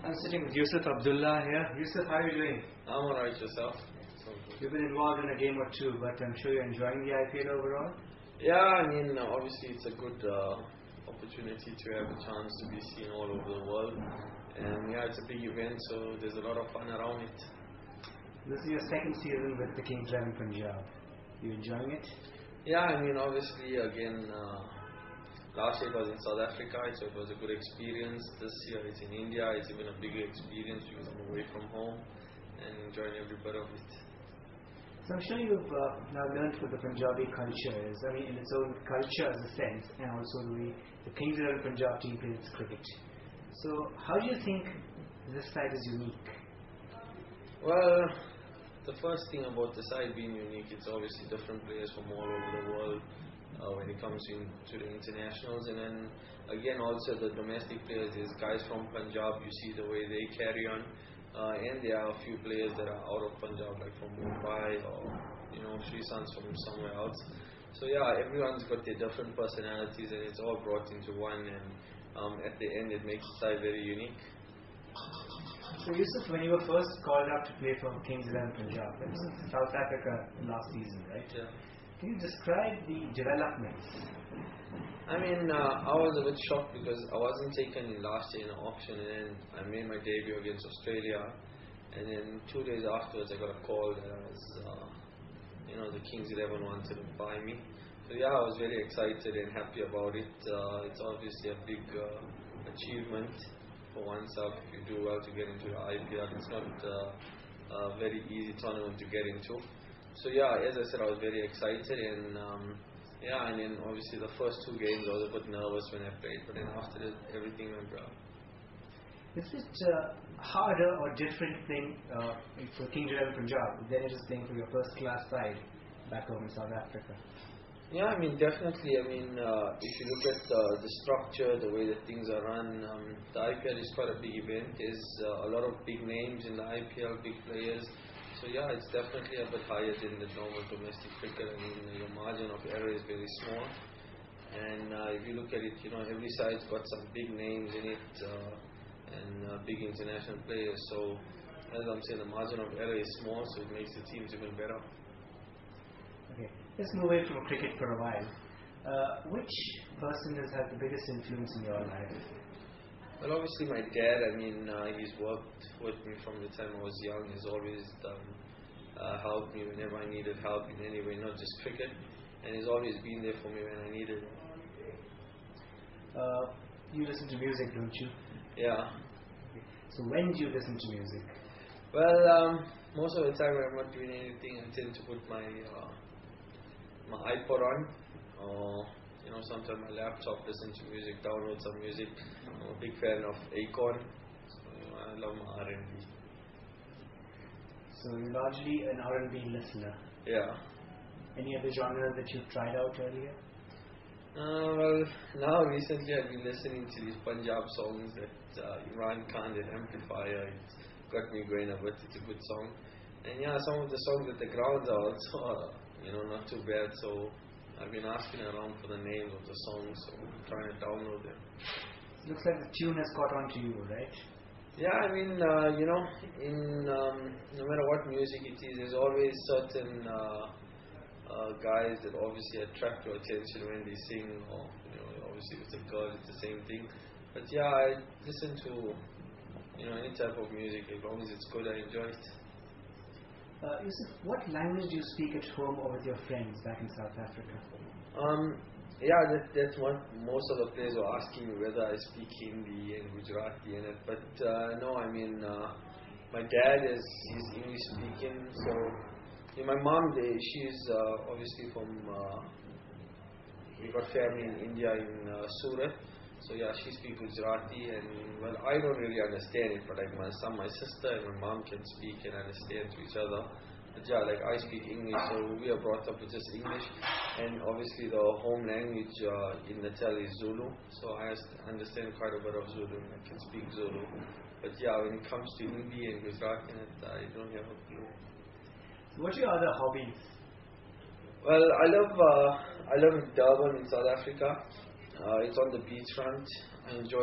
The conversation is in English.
I'm sitting with Yusuf Abdullah here. Yusuf, how are you doing? I'm alright, yourself? You've been involved in a game or two, but I'm sure you're enjoying the IPL overall? Yeah, I mean, obviously it's a good opportunity to have a chance to be seen all over the world. And yeah, it's a big event, so there's a lot of fun around it. This is your second season with the Kings XI Punjab. You enjoying it? Yeah, I mean, obviously, again, last year it was in South Africa, so it was a good experience. This year it's in India, it's even a bigger experience because I'm away from home and enjoying every bit of it. So I'm sure you've now learned what the Punjabi culture is. I mean, in its own culture as a sense, and also the Kings XI Punjab team plays cricket. So how do you think this side is unique? Well, the first thing about the side being unique, it's obviously different players from all over the world when it comes to the internationals. And then again, also the domestic players, there's guys from Punjab, you see the way they carry on. And there are a few players that are out of Punjab, like from Mumbai or, Sri Sans from somewhere else. So yeah, everyone's got their different personalities and it's all brought into one, and at the end it makes the side very unique. So Yusuf, when you were first called up to play for Kings XI Punjab, it was in South Africa last season, right? Yeah. Can you describe the developments? I mean, I was a bit shocked because I wasn't taken in last year in an auction, and then I made my debut against Australia, and then 2 days afterwards I got a call that I was, the Kings XI wanted to buy me. So yeah, I was very excited and happy about it. It's obviously a big achievement for oneself if you do well to get into the IPL. It's not a very easy tournament to get into. So yeah, as I said, I was very excited, and and then obviously the first 2 games I was a bit nervous when I played, but then after that everything went well. Is it harder or different playing for Kings XI Punjab than it is playing for your first class side back home in South Africa? Yeah, I mean, definitely. I mean, if you look at the structure, the way that things are run, the IPL is quite a big event. There's a lot of big names in the IPL, big players. So yeah, it's definitely a bit higher than the normal domestic cricket. I mean, your margin of error is very small. And if you look at it, every side's got some big names in it and big international players. So as I'm saying, the margin of error is small, so it makes the teams even better. Okay, let's move away from cricket for a while. Which person has had the biggest influence in your life? Well, obviously my dad. I mean, he's worked with me from the time I was young. He's always helped me whenever I needed help in any way, not just cricket. And he's always been there for me when I needed it. You listen to music, don't you? Yeah. Okay. So when do you listen to music? Well, most of the time when I'm not doing anything, I tend to put my iPod on, or sometimes my laptop, listen to music, download some music. I'm a big fan of Akon, so I love my R&B. So you're largely an R&B listener. Yeah. Any other genre that you've tried out earlier? Well, now recently I've been listening to these Punjab songs that Imran Khan did, Amplifier. It's got me going a bit. It's a good song. And yeah, some of the songs at the grounds are also, not too bad. So I've been asking around for the names of the songs, so I'm trying to download them. Looks like the tune has caught on to you, right? Yeah, I mean, no matter what music it is, there's always certain guys that obviously attract your attention when they sing, or obviously if it's a girl, it's the same thing. But yeah, I listen to any type of music as long as it's good. I enjoy it. Yusuf, what language do you speak at home or with your friends back in South Africa? Yeah, that's what most of the players were asking me, whether I speak Hindi and Gujarati in it. But no, I mean, my dad he's English speaking. So my mom, she's obviously from, we got family in India, in Surat. So yeah, she speaks Gujarati, and well, I don't really understand it, but like my sister and my mom can speak and understand to each other. But yeah, like I speak English, so we are brought up with just English, and obviously the home language in Natal is Zulu, so I understand quite a bit of Zulu and I can speak Zulu. But yeah, when it comes to Hindi and Gujarati, I don't have a clue. So what are your other hobbies? Well, I live in Durban in South Africa. It's on the beachfront. I enjoy